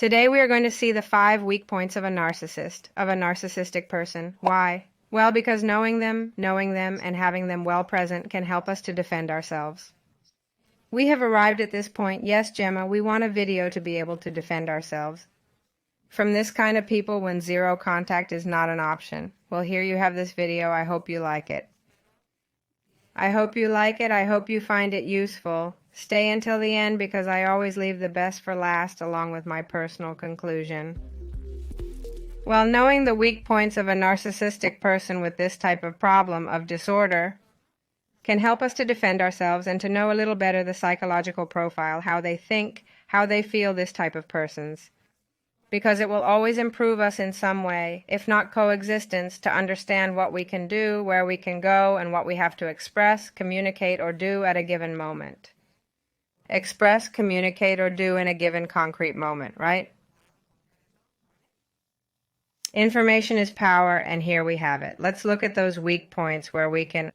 Today we are going to see the 5 weak points of a narcissist, of a narcissistic person. Why? Well, because knowing them, and having them well present can help us to defend ourselves. We have arrived at this point. Yes, Gemma, we want a video to be able to defend ourselves from this kind of people when zero contact is not an option. Well, here you have this video. I hope you like it. I hope you like it. I hope you find it useful. Stay until the end because I always leave the best for last along with my personal conclusion. Well, knowing the weak points of a narcissistic person with this type of problem of disorder can help us to defend ourselves and to know a little better the psychological profile, how they think, how they feel this type of persons. Because it will always improve us in some way, if not coexistence, to understand what we can do, where we can go, and what we have to express, communicate, or do at a given moment. Express, communicate, or do in a given concrete moment, right? Information is power, and here we have it. Let's look at those weak points where we can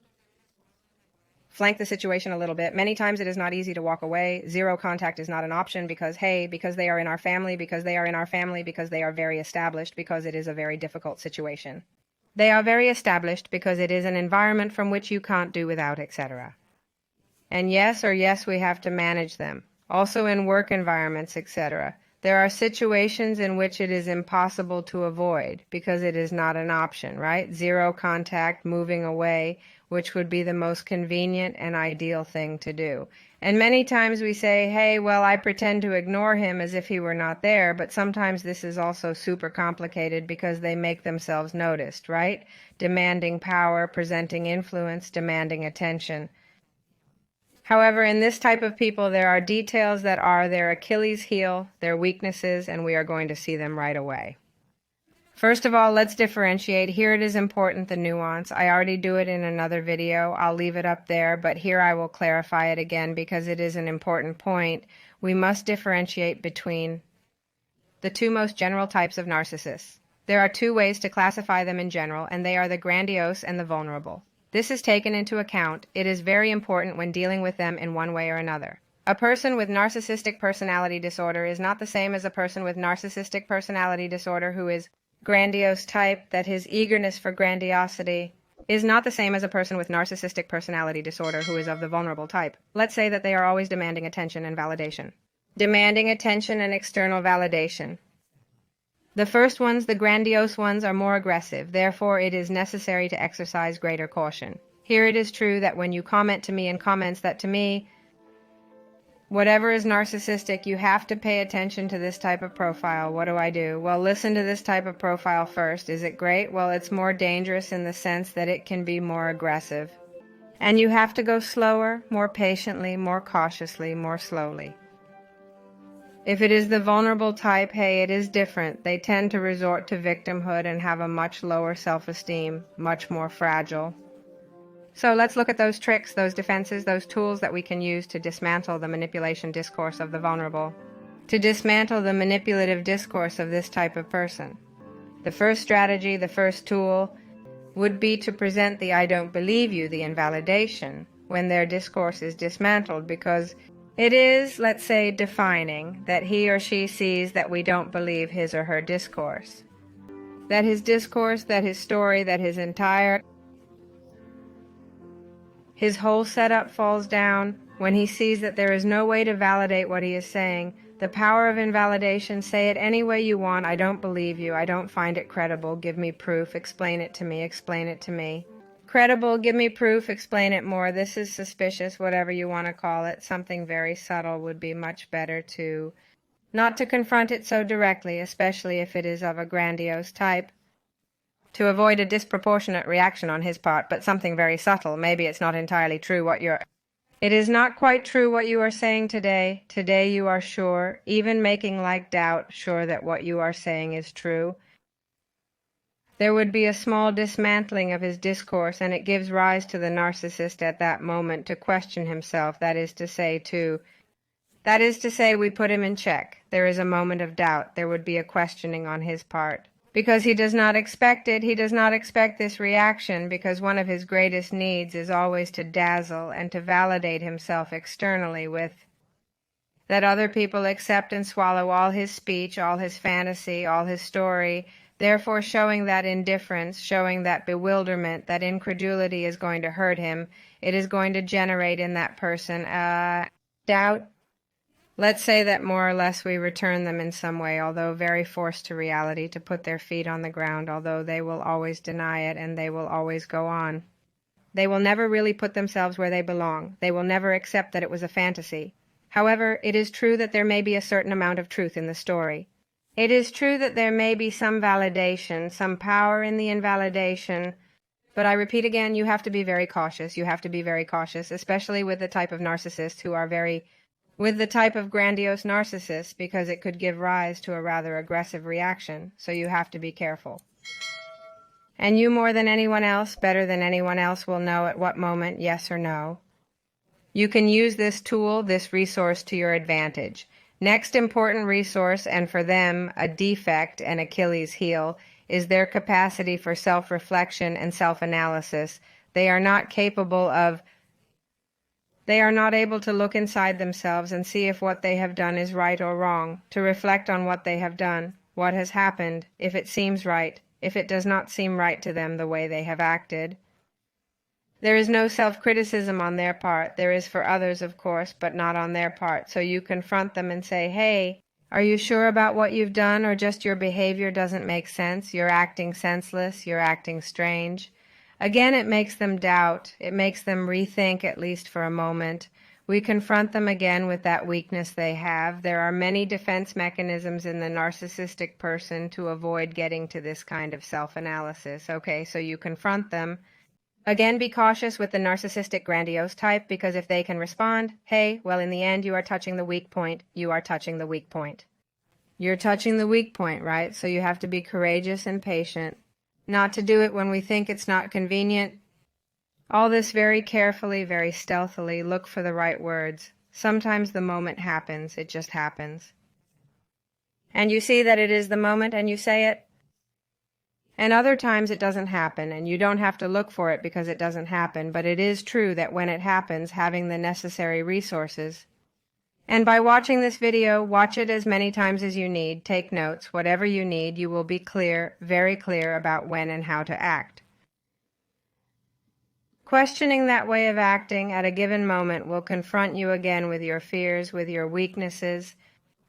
flank the situation a little bit. Many times it is not easy to walk away. Zero contact is not an option because, hey, because they are in our family, because they are very established, because it is a very difficult situation. They are very established because it is an environment from which you can't do without, etc. And yes, we have to manage them. Also in work environments, etc. There are situations in which it is impossible to avoid because it is not an option, right? Zero contact, moving away, which would be the most convenient and ideal thing to do. And many times we say, hey, well, I pretend to ignore him as if he were not there, but sometimes this is also super complicated because they make themselves noticed, right? Demanding power, presenting influence, demanding attention. However, in this type of people, there are details that are their Achilles heel, their weaknesses, and we are going to see them right away. First of all, let's differentiate. Here it is important, the nuance. I already do it in another video. I'll leave it up there, but here I will clarify it again because it is an important point. We must differentiate between the 2 most general types of narcissists. There are 2 ways to classify them in general, and they are the grandiose and the vulnerable. This is taken into account. It is very important when dealing with them in one way or another. A person with narcissistic personality disorder is not the same as a person with narcissistic personality disorder who is grandiose type, that his eagerness for grandiosity is not the same as a person with narcissistic personality disorder who is of the vulnerable type. Let's say that they are always demanding attention and validation. Demanding attention and external validation. The first ones, the grandiose ones, are more aggressive. Therefore, it is necessary to exercise greater caution. Here it is true that when you comment to me in comments that to me, whatever is narcissistic, you have to pay attention to this type of profile. What do I do? Well, listen to this type of profile first. Is it great? Well, it's more dangerous in the sense that it can be more aggressive. And you have to go slower, more patiently, more cautiously, more slowly. If it is the vulnerable type, hey, it is different. They tend to resort to victimhood and have a much lower self-esteem, much more fragile. So let's look at those tricks, those defenses, those tools that we can use to dismantle the manipulation discourse of the vulnerable, to dismantle the manipulative discourse of this type of person. The first strategy, the first tool, would be to present the I don't believe you, the invalidation, when their discourse is dismantled, because it is, let's say, defining that he or she sees that we don't believe his or her discourse. That his discourse, that his story, that his whole setup falls down when he sees that there is no way to validate what he is saying. The power of invalidation, say it any way you want. I don't believe you. I don't find it credible. Give me proof. Explain it to me. Explain it to me. Credible, give me proof, explain it more. This is suspicious, whatever you want to call it. Something very subtle would be much better to not to confront it so directly, especially if it is of a grandiose type, to avoid a disproportionate reaction on his part, but something very subtle. Maybe it's not entirely true it is not quite true what you are saying today. Today you are sure, even making like doubt, sure that what you are saying is true. There would be a small dismantling of his discourse, and it gives rise to the narcissist at that moment to question himself. That is to say, we put him in check. There is a moment of doubt. There would be a questioning on his part. Because he does not expect it, he does not expect this reaction, because one of his greatest needs is always to dazzle and to validate himself externally with that other people accept and swallow all his speech, all his fantasy, all his story, therefore showing that indifference, showing that bewilderment, that incredulity is going to hurt him. It is going to generate in that person doubt. Let's say that more or less we return them in some way, although very forced to reality, to put their feet on the ground, although they will always deny it and they will always go on. They will never really put themselves where they belong. They will never accept that it was a fantasy. However, it is true that there may be a certain amount of truth in the story. It is true that there may be some validation, some power in the invalidation, but I repeat again, you have to be very cautious. You have to be very cautious, especially with the type of narcissists who are with the type of grandiose narcissists, because it could give rise to a rather aggressive reaction, so you have to be careful. And you more than anyone else, better than anyone else, will know at what moment, yes or no. You can use this tool, this resource, to your advantage. Next important resource, and for them a defect and Achilles' heel, is their capacity for self-reflection and self-analysis. They are not able to look inside themselves and see if what they have done is right or wrong, to reflect on what they have done, what has happened, if it seems right, if it does not seem right to them the way they have acted. There is no self-criticism on their part. There is for others, of course, but not on their part. So you confront them and say, hey, are you sure about what you've done, or just your behavior doesn't make sense? You're acting senseless. You're acting strange. Again, it makes them doubt. It makes them rethink, at least for a moment. We confront them again with that weakness they have. There are many defense mechanisms in the narcissistic person to avoid getting to this kind of self-analysis. Okay, so you confront them. Again, be cautious with the narcissistic grandiose type, because if they can respond, hey, well, in the end, you are touching the weak point. You are touching the weak point. You're touching the weak point, right? So you have to be courageous and patient. Not to do it when we think it's not convenient. All this very carefully, very stealthily. Look for the right words. Sometimes the moment happens. It just happens. And you see that it is the moment and you say it. And other times it doesn't happen, and you don't have to look for it because it doesn't happen, but it is true that when it happens, having the necessary resources. And by watching this video, watch it as many times as you need, take notes, whatever you need, you will be clear, very clear about when and how to act. Questioning that way of acting at a given moment will confront you again with your fears, with your weaknesses.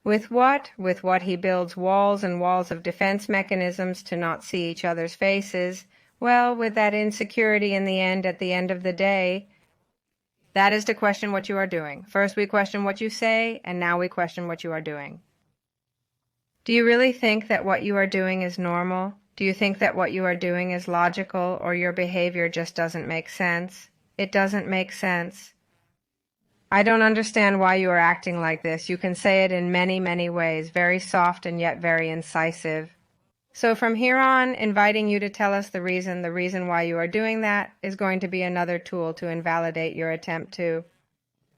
With what? With what he builds walls and walls of defense mechanisms to not see each other's faces. Well, with that insecurity in the end, at the end of the day, that is to question what you are doing. First we question what you say, and now we question what you are doing. Do you really think that what you are doing is normal? Do you think that what you are doing is logical, or your behavior just doesn't make sense? It doesn't make sense. I don't understand why you are acting like this. You can say it in many, many ways, very soft and yet very incisive. So from here on, inviting you to tell us the reason why you are doing that is going to be another tool to invalidate your attempt to.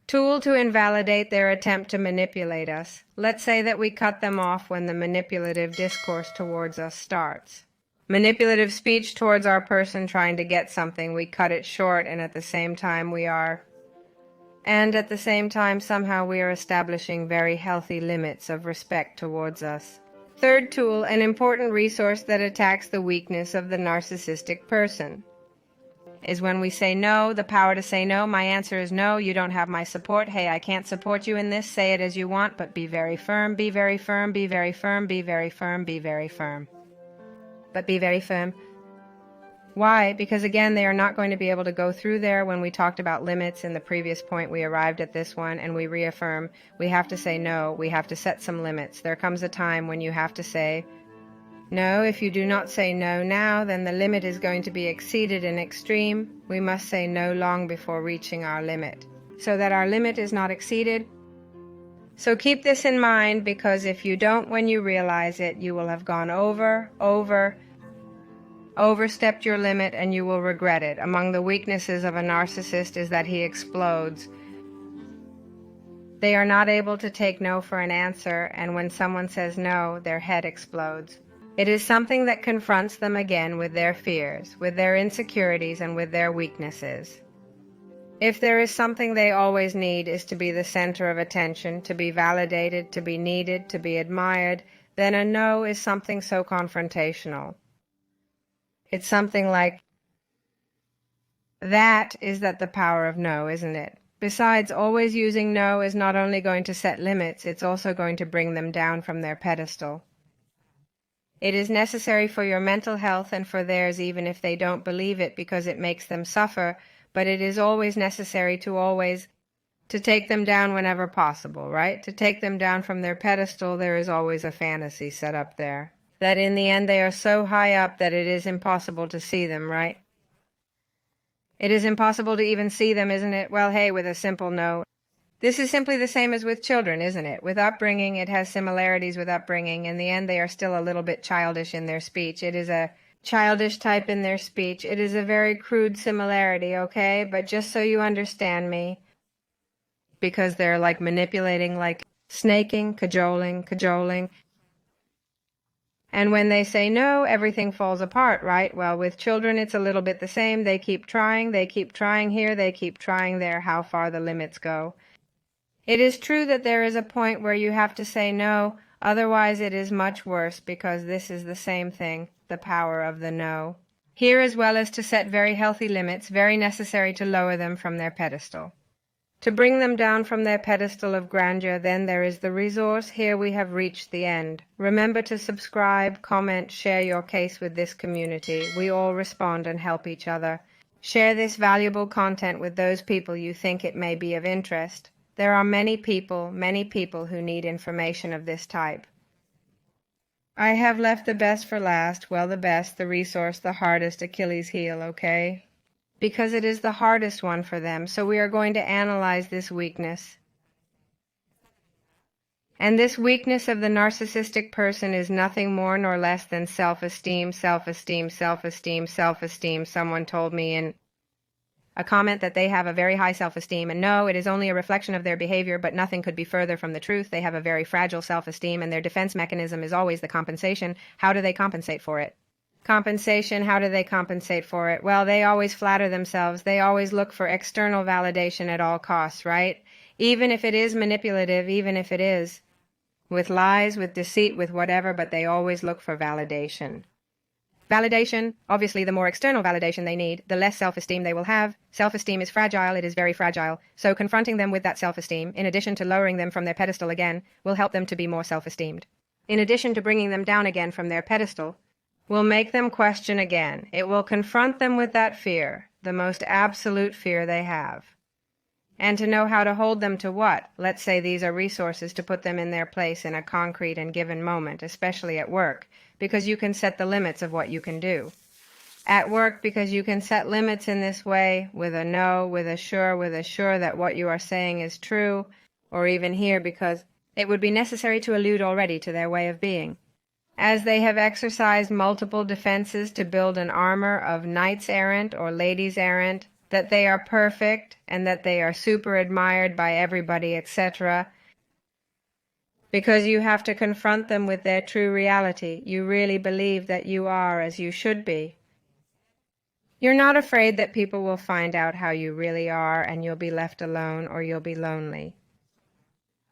Tool to invalidate their attempt to manipulate us. Let's say that we cut them off when the manipulative discourse towards us starts. Manipulative speech towards our person trying to get something, we cut it short, and at the same time somehow we are establishing very healthy limits of respect towards us. Third tool, an important resource that attacks the weakness of the narcissistic person, is when we say no, the power to say no. My answer is no, you don't have my support. Hey, I can't support you in this. Say it as you want, but be very firm, be very firm, be very firm, be very firm, be very firm. But be very firm. Why? Because again, they are not going to be able to go through there. When we talked about limits in the previous point, we arrived at this one and we reaffirm. We have to say no. We have to set some limits. There comes a time when you have to say no. If you do not say no now, then the limit is going to be exceeded in extreme. We must say no long before reaching our limit, so that our limit is not exceeded. So keep this in mind, because if you don't when you realize it, you will have gone overstepped your limit, and you will regret it. Among the weaknesses of a narcissist is that he explodes. They are not able to take no for an answer, and when someone says no, their head explodes. It is something that confronts them again with their fears, with their insecurities, and with their weaknesses. If there is something they always need is to be the center of attention, to be validated, to be needed, to be admired, then a no is something so confrontational. It's something like, that is the power of no, isn't it? Besides, always using no is not only going to set limits, it's also going to bring them down from their pedestal. It is necessary for your mental health and for theirs even if they don't believe it because it makes them suffer, but it is always necessary to take them down whenever possible, right? To take them down from their pedestal, there is always a fantasy set up there. That in the end they are so high up that it is impossible to see them, right? It is impossible to even see them, isn't it? Well, hey, with a simple no. This is simply the same as with children, isn't it? With upbringing, it has similarities with upbringing. In the end, they are still a little bit childish in their speech. It is a childish type in their speech. It is a very crude similarity, okay? But just so you understand me, because they're like manipulating, like snaking, cajoling. And when they say no, everything falls apart, right? Well, with children, it's a little bit the same. They keep trying here, they keep trying there, how far the limits go. It is true that there is a point where you have to say no, otherwise it is much worse, because this is the same thing, the power of the no. Here, as well as to set very healthy limits, very necessary to lower them from their pedestal. To bring them down from their pedestal of grandeur, then there is the resource. Here we have reached the end. Remember to subscribe, comment, share your case with this community. We all respond and help each other. Share this valuable content with those people you think it may be of interest. There are many people who need information of this type. I have left the best for last. Well, the best, the resource, the hardest Achilles heel, okay? Because it is the hardest one for them, so we are going to analyze this weakness. And this weakness of the narcissistic person is nothing more nor less than self-esteem. Someone told me in a comment that they have a very high self-esteem, and no, it is only a reflection of their behavior, but nothing could be further from the truth. They have a very fragile self-esteem, and their defense mechanism is always the compensation. How do they compensate for it? Compensation, how do they compensate for it? Well, they always flatter themselves. They always look for external validation at all costs, right? Even if it is manipulative, even if it is with lies, with deceit, with whatever, but they always look for validation. Validation, obviously, the more external validation they need, the less self-esteem they will have. Self-esteem is fragile, it is very fragile. So confronting them with that self-esteem, in addition to lowering them from their pedestal again, will help them to be more self-esteemed. In addition to bringing them down again from their pedestal, will make them question again. It will confront them with that fear, the most absolute fear they have. And to know how to hold them to what? Let's say these are resources to put them in their place in a concrete and given moment, especially at work, because you can set the limits of what you can do. At work, because you can set limits in this way, with a no, with a sure that what you are saying is true, or even here because it would be necessary to allude already to their way of being. As they have exercised multiple defenses to build an armor of knights errant or ladies errant, that they are perfect and that they are super admired by everybody, etc., because you have to confront them with their true reality. You really believe that you are as you should be. You're not afraid that people will find out how you really are and you'll be left alone or you'll be lonely.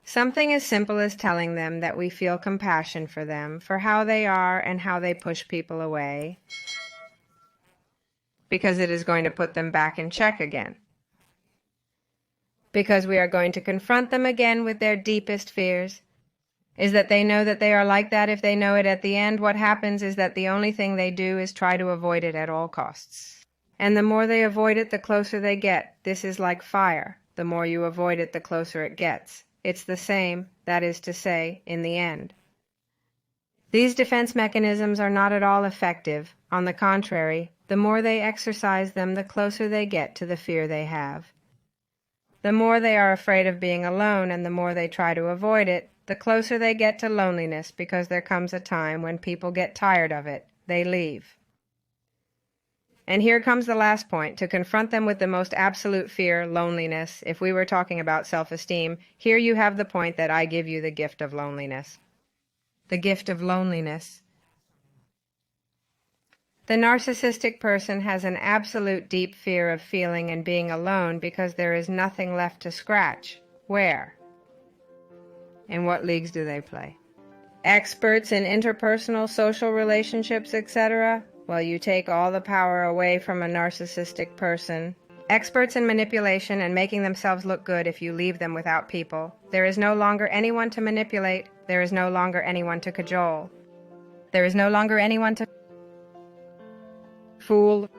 Something as simple as telling them that we feel compassion for them, for how they are and how they push people away, because it is going to put them back in check again. Because we are going to confront them again with their deepest fears, is that they know that they are like that. If they know it at the end, what happens is that the only thing they do is try to avoid it at all costs. And the more they avoid it, the closer they get. This is like fire. The more you avoid it, the closer it gets. It's the same, that is to say, in the end. These defense mechanisms are not at all effective. On the contrary, the more they exercise them, the closer they get to the fear they have. The more they are afraid of being alone, and the more they try to avoid it, the closer they get to loneliness, because there comes a time when people get tired of it. They leave. And here comes the last point, to confront them with the most absolute fear, loneliness. If we were talking about self-esteem, here you have the point that I give you the gift of loneliness. The gift of loneliness. The narcissistic person has an absolute deep fear of feeling and being alone because there is nothing left to scratch. Where? In what leagues do they play? Experts in interpersonal social relationships, etc.? Well, you take all the power away from a narcissistic person. Experts in manipulation and making themselves look good if you leave them without people. There is no longer anyone to manipulate. There is no longer anyone to cajole. There is no longer anyone to fool.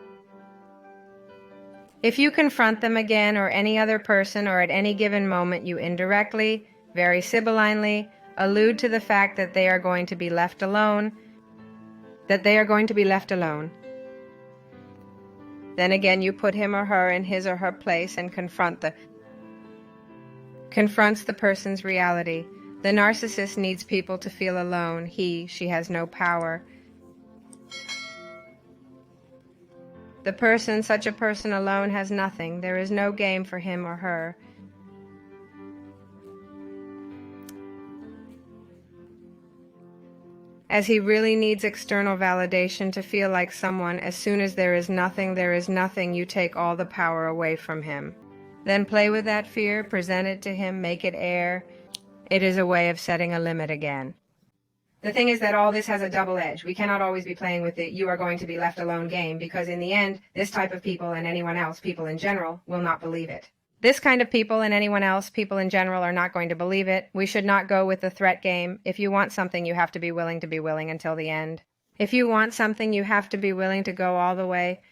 If you confront them again or any other person or at any given moment, you indirectly, very sibyllinely, allude to the fact that they are going to be left alone, Then again you put him or her in his or her place and confronts the person's reality. The narcissist needs people to feel alone. She has no power. Such a person alone has nothing. There is no game for him or her. As he really needs external validation to feel like someone, as soon as there is nothing, you take all the power away from him. Then play with that fear, present it to him, make it air. It is a way of setting a limit again. The thing is that all this has a double edge. We cannot always be playing with the "you are going to be left alone" game, because in the end, this type of people and anyone else, people in general, will not believe it. This kind of people and anyone else, people in general, are not going to believe it. We should not go with the threat game. If you want something, you have to be willing until the end. If you want something, you have to be willing to go all the way.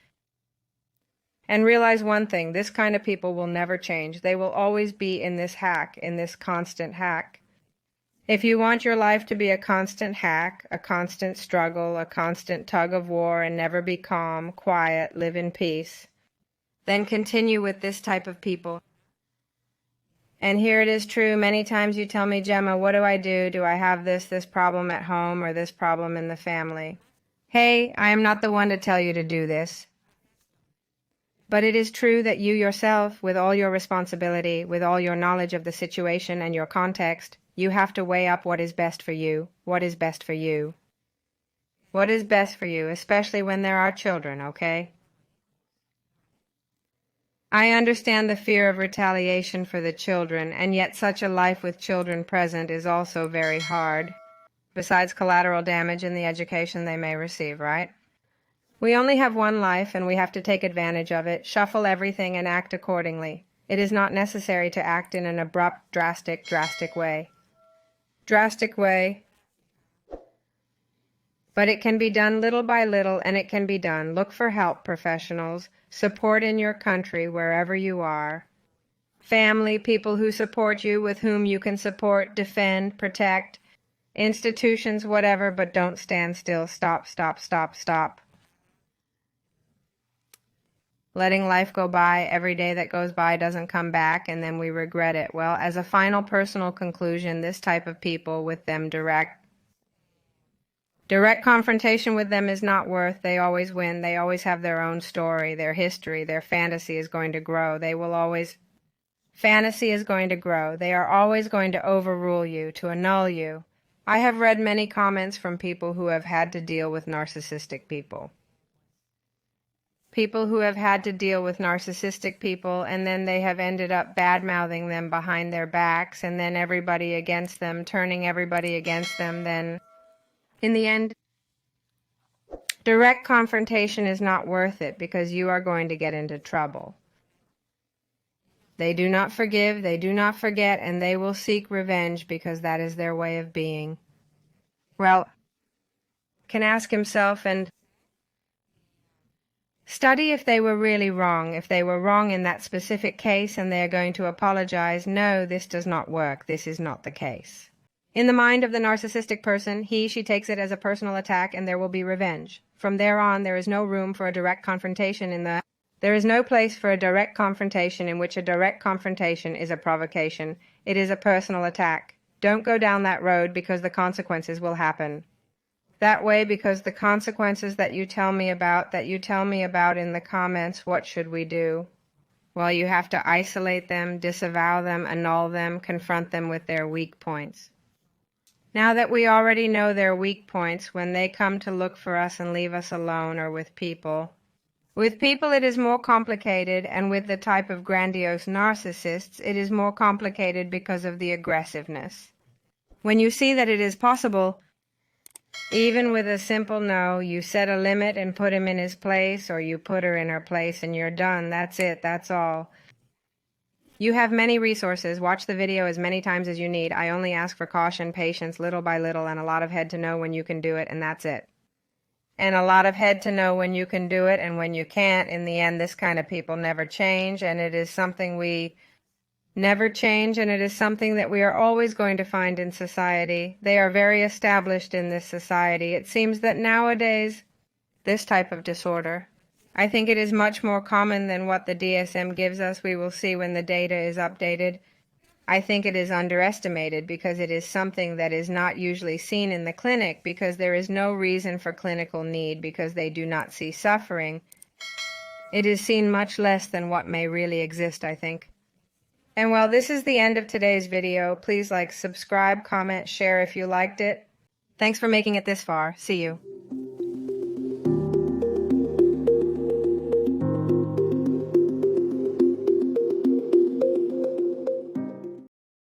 And realize one thing, this kind of people will never change. They will always be in this hack, in this constant hack. If you want your life to be a constant hack, a constant struggle, a constant tug of war, and never be calm, quiet, live in peace, then continue with this type of people. And here it is true, many times you tell me, "Gemma, what do I do? Do I have this problem at home or this problem in the family?" Hey, I am not the one to tell you to do this. But it is true that you yourself, with all your responsibility, with all your knowledge of the situation and your context, you have to weigh up what is best for you. What is best for you? What is best for you, especially when there are children, okay? I understand the fear of retaliation for the children, and yet such a life with children present is also very hard, besides collateral damage in the education they may receive, right? We only have one life, and we have to take advantage of it, shuffle everything, and act accordingly. It is not necessary to act in an abrupt, drastic way. But it can be done little by little, and it can be done. Look for help, professionals. Support in your country, wherever you are. Family, people who support you, with whom you can support, defend, protect. Institutions, whatever, but don't stand still. Stop. Letting life go by, every day that goes by doesn't come back, and then we regret it. Well, as a final personal conclusion, this type of people, with them direct confrontation with them is not worth. They always win. They always have their own story, their history, their fantasy is going to grow. Fantasy is going to grow. They are always going to overrule you, to annul you. I have read many comments from people who have had to deal with narcissistic people. People who have had to deal with narcissistic people, and then they have ended up bad-mouthing them behind their backs, and then everybody against them, turning everybody against them. Then, in the end, direct confrontation is not worth it, because you are going to get into trouble. They do not forgive, they do not forget, and they will seek revenge because that is their way of being. Well, can ask himself and study if they were really wrong, if they were wrong in that specific case and they are going to apologize. No, this does not work. This is not the case. In the mind of the narcissistic person, she takes it as a personal attack and there will be revenge. From there on, there is no room for a direct confrontation there is no place for a direct confrontation in which a direct confrontation is a provocation. It is a personal attack. Don't go down that road because the consequences will happen. That way, because the consequences that you tell me about in the comments, what should we do? Well, you have to isolate them, disavow them, annul them, confront them with their weak points. Now that we already know their weak points when they come to look for us and leave us alone or with people. With people it is more complicated, and with the type of grandiose narcissists it is more complicated because of the aggressiveness. When you see that it is possible, even with a simple no, you set a limit and put him in his place, or you put her in her place and you're done. That's it. That's all. You have many resources. Watch the video as many times as you need. I only ask for caution, patience, little by little, and a lot of head to know when you can do it, and that's it. And a lot of head to know when you can do it and when you can't. In the end, this kind of people never change, and it is something we never change, and it is something that we are always going to find in society. They are very established in this society. It seems that nowadays, this type of disorder, I think it is much more common than what the DSM gives us. We will see when the data is updated. I think it is underestimated because it is something that is not usually seen in the clinic, because there is no reason for clinical need, because they do not see suffering. It is seen much less than what may really exist, I think. And well, this is the end of today's video. Please like, subscribe, comment, share if you liked it. Thanks for making it this far. See you.